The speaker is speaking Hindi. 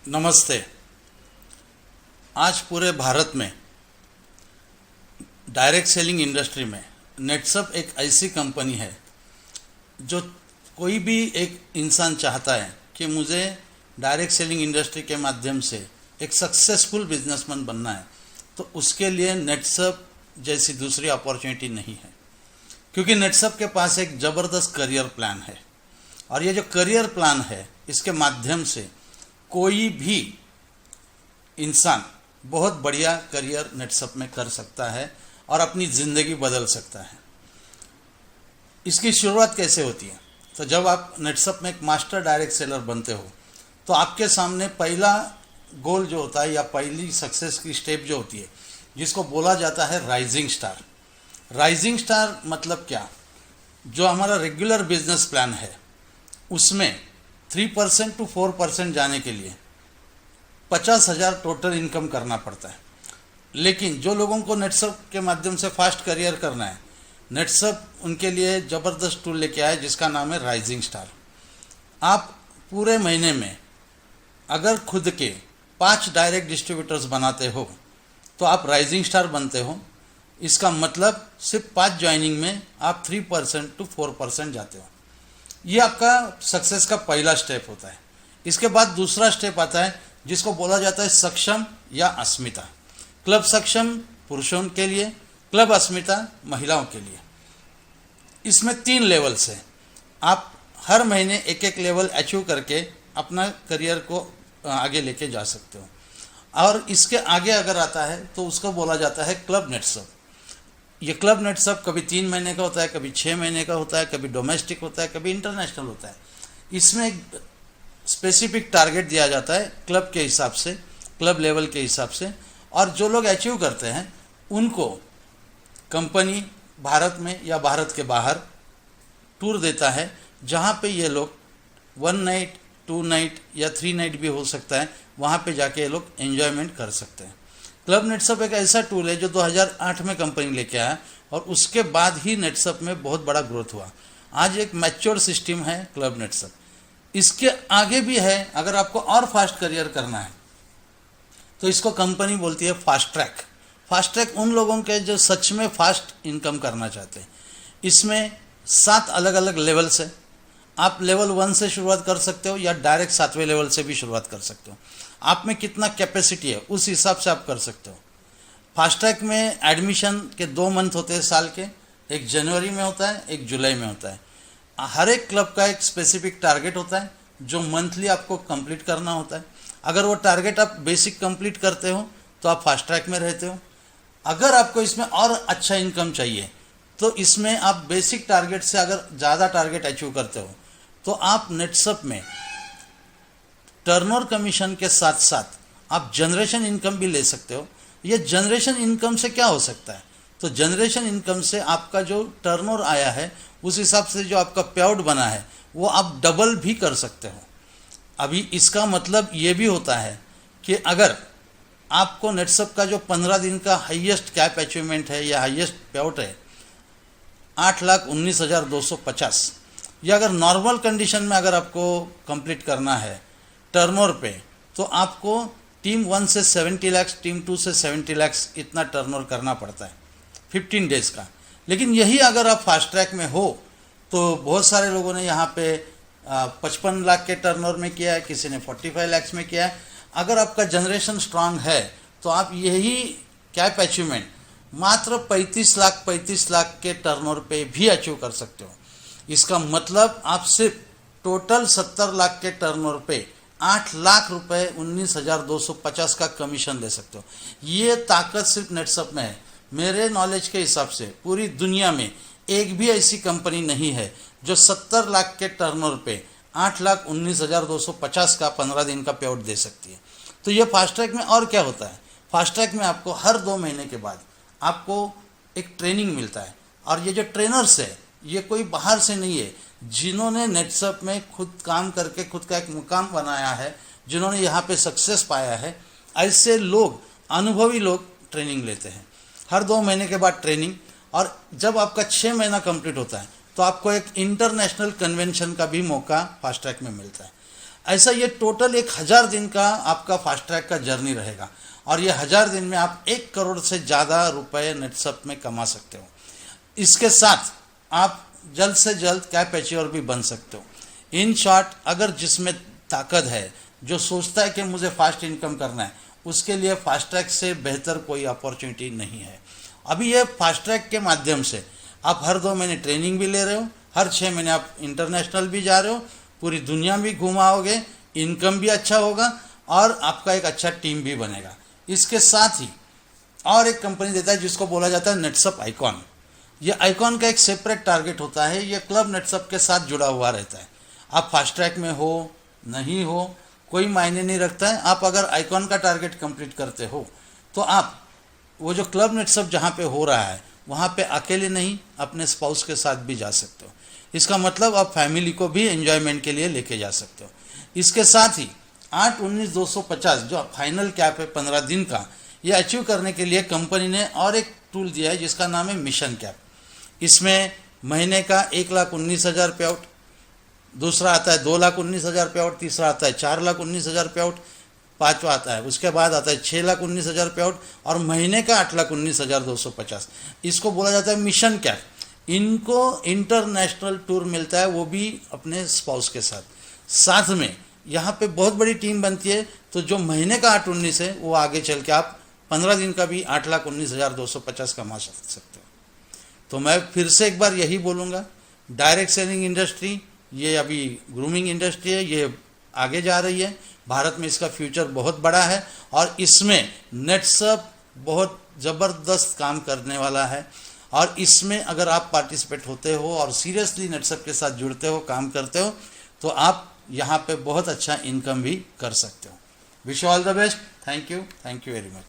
नमस्ते। आज पूरे भारत में डायरेक्ट सेलिंग इंडस्ट्री में नेटसप एक ऐसी कंपनी है जो कोई भी एक इंसान चाहता है कि मुझे डायरेक्ट सेलिंग इंडस्ट्री के माध्यम से एक सक्सेसफुल बिजनेसमैन बनना है, तो उसके लिए नेटसप जैसी दूसरी अपॉर्चुनिटी नहीं है, क्योंकि नेटसप के पास एक ज़बरदस्त करियर प्लान है। और ये जो करियर प्लान है, इसके माध्यम से कोई भी इंसान बहुत बढ़िया करियर नेटसप में कर सकता है और अपनी ज़िंदगी बदल सकता है। इसकी शुरुआत कैसे होती है? तो जब आप नेटसप में एक मास्टर डायरेक्ट सेलर बनते हो, तो आपके सामने पहला गोल जो होता है या पहली सक्सेस की स्टेप जो होती है, जिसको बोला जाता है राइजिंग स्टार। राइजिंग स्टार मतलब क्या? जो हमारा रेगुलर बिजनेस प्लान है उसमें 3% to 4% जाने के लिए 50,000 टोटल इनकम करना पड़ता है। लेकिन जो लोगों को नेटसप के माध्यम से फास्ट करियर करना है, नेटसप उनके लिए ज़बरदस्त टूल लेके आया जिसका नाम है राइजिंग स्टार। आप पूरे महीने में अगर खुद के 5 डायरेक्ट डिस्ट्रीब्यूटर्स बनाते हो तो आप राइजिंग स्टार बनते हो। इसका मतलब सिर्फ 5 ज्वाइनिंग में आप 3% to 4% जाते हो। ये आपका सक्सेस का पहला स्टेप होता है। इसके बाद दूसरा स्टेप आता है जिसको बोला जाता है सक्षम या अस्मिता। क्लब सक्षम पुरुषों के लिए, क्लब अस्मिता महिलाओं के लिए। इसमें 3 लेवल्स हैं। आप हर महीने एक एक लेवल अचीव करके अपना करियर को आगे लेके जा सकते हो। और इसके आगे अगर आता है तो उसको बोला जाता है क्लब नेटसप। ये क्लब नेटसप कभी 3 महीने का होता है, कभी 6 महीने का होता है, कभी डोमेस्टिक होता है, कभी इंटरनेशनल होता है। इसमें एक स्पेसिफिक टारगेट दिया जाता है क्लब के हिसाब से, क्लब लेवल के हिसाब से, और जो लोग अचीव करते हैं उनको कंपनी भारत में या भारत के बाहर टूर देता है, जहाँ पे ये लोग 1 नाइट 2 नाइट या 3 नाइट भी हो सकता है, वहाँ पे जाके ये लोग एंजॉयमेंट कर सकते हैं। क्लब नेटसप एक ऐसा टूल है जो 2008 में कंपनी लेके आया और उसके बाद ही नेटसप में बहुत बड़ा ग्रोथ हुआ। आज एक मैच्योर सिस्टम है क्लब नेटसप। इसके आगे भी है, अगर आपको और फास्ट करियर करना है तो इसको कंपनी बोलती है फास्ट ट्रैक। फास्ट ट्रैक उन लोगों के जो सच में फास्ट इनकम करना चाहते हैं। इसमें 7 अलग अलग लेवल्स है। आप लेवल 1 से शुरुआत कर सकते हो या डायरेक्ट 7वें लेवल से भी शुरुआत कर सकते हो। आप में कितना कैपेसिटी है उस हिसाब से आप कर सकते हो। फास्ट ट्रैक में एडमिशन के 2 मंथ होते हैं साल के, एक जनवरी में होता है, एक जुलाई में होता है। हर एक क्लब का एक स्पेसिफिक टारगेट होता है जो मंथली आपको कंप्लीट करना होता है। अगर वो टारगेट आप बेसिक कंप्लीट करते हो तो आप फास्ट ट्रैक में रहते हो। अगर आपको इसमें और अच्छा इनकम चाहिए तो इसमें आप बेसिक टारगेट से अगर ज़्यादा टारगेट अचीव करते हो तो आप नेटसप में टर्नओवर कमीशन के साथ साथ आप जनरेशन इनकम भी ले सकते हो। ये जनरेशन इनकम से क्या हो सकता है? तो जनरेशन इनकम से आपका जो टर्नओवर आया है उस हिसाब से जो आपका पेआउट बना है वो आप डबल भी कर सकते हो। अभी इसका मतलब ये भी होता है कि अगर आपको नेटसप का जो 15 दिन का हाईएस्ट कैप अचीवमेंट है या हाईएस्ट पेआउट है 8,19,250, या अगर नॉर्मल कंडीशन में अगर आपको कंप्लीट करना है टर्नओवर पे, तो आपको टीम 1 से 70 लाख, टीम 2 से 70 लाख इतना टर्नओवर करना पड़ता है 15 डेज़ का। लेकिन यही अगर आप फास्ट ट्रैक में हो तो बहुत सारे लोगों ने यहाँ पे 55 लाख के टर्नओवर में किया है, किसी ने 45 लाख में किया है। अगर आपका जनरेशन स्ट्रांग है तो आप यही कैप अचीवमेंट मात्र 35 लाख के टर्नओवर पे भी अचीव कर सकते हो। इसका मतलब आप सिर्फ टोटल 70 लाख के टर्नओवर पे 8 लाख रुपए 19,250 का कमीशन ले सकते हो। ये ताकत सिर्फ नेटसप में है। मेरे नॉलेज के हिसाब से पूरी दुनिया में एक भी ऐसी कंपनी नहीं है जो 70 लाख के टर्नओवर पे 8,19,250 का 15 दिन का पेआउट दे सकती है। तो ये फास्ट ट्रैक में और क्या होता है? फास्ट ट्रैक में आपको हर 2 महीने के बाद आपको एक ट्रेनिंग मिलता है, और ये जो ट्रेनर्स है ये कोई बाहर से नहीं है, जिन्होंने नेटसप में खुद काम करके खुद का एक मुकाम बनाया है, जिन्होंने यहाँ पे सक्सेस पाया है, ऐसे लोग, अनुभवी लोग ट्रेनिंग लेते हैं। हर 2 महीने के बाद ट्रेनिंग, और जब आपका 6 महीना कंप्लीट होता है तो आपको एक इंटरनेशनल कन्वेंशन का भी मौका फास्ट ट्रैक में मिलता है। ऐसा ये टोटल 1000 दिन का आपका फास्ट ट्रैक का जर्नी रहेगा और ये 1000 दिन में आप 1 करोड़ से ज़्यादा रुपए नेटसप में कमा सकते हो। इसके साथ आप जल्द से जल्द कैप अचीवर भी बन सकते हो। इन शॉर्ट, अगर जिसमें ताकत है, जो सोचता है कि मुझे फास्ट इनकम करना है, उसके लिए फास्ट ट्रैक से बेहतर कोई अपॉर्चुनिटी नहीं है। अभी ये फास्ट ट्रैक के माध्यम से आप हर 2 महीने ट्रेनिंग भी ले रहे हो, हर 6 महीने आप इंटरनेशनल भी जा रहे हो, पूरी दुनिया भी घुमाओगे, इनकम भी अच्छा होगा और आपका एक अच्छा टीम भी बनेगा। इसके साथ ही और एक कंपनी देता है जिसको बोला जाता है नेटसप आइकॉन। ये आइकॉन का एक सेपरेट टारगेट होता है, ये क्लब नेटसप के साथ जुड़ा हुआ रहता है। आप फास्ट ट्रैक में हो नहीं हो कोई मायने नहीं रखता है। आप अगर आइकॉन का टारगेट कंप्लीट करते हो तो आप वो जो क्लब नेटसप जहाँ पे हो रहा है वहाँ पे अकेले नहीं, अपने स्पाउस के साथ भी जा सकते हो। इसका मतलब आप फैमिली को भी एंजॉयमेंट के लिए लेके जा सकते हो। इसके साथ ही 8-19-250 जो फाइनल कैप है 15 दिन का, ये अचीव करने के लिए कंपनी ने और एक टूल दिया है जिसका नाम है मिशन कैप। इसमें महीने का 1,19,000 पे आउट, दूसरा आता है 2,19,000 पे आउट, तीसरा आता है 4,19,000 पे आउट, पाँचवा आता है, उसके बाद आता है 6,19,000 पे आउट और महीने का 8,19,250। इसको बोला जाता है मिशन कैप। इनको इंटरनेशनल टूर मिलता है, वो भी अपने स्पाउस के साथ। साथ में यहाँ पे बहुत बड़ी टीम बनती है, तो जो महीने का 8-19 है वो आगे चल के आप 15 दिन का भी 8,19,250 कमा सकते हो। तो मैं फिर से एक बार यही बोलूँगा, डायरेक्ट सेलिंग इंडस्ट्री ये अभी ग्रूमिंग इंडस्ट्री है, ये आगे जा रही है। भारत में इसका फ्यूचर बहुत बड़ा है और इसमें नेटसप बहुत ज़बरदस्त काम करने वाला है। और इसमें अगर आप पार्टिसिपेट होते हो और सीरियसली नेटसप के साथ जुड़ते हो, काम करते हो, तो आप यहाँ पे बहुत अच्छा इनकम भी कर सकते हो। Wish you all the best. Thank you very much.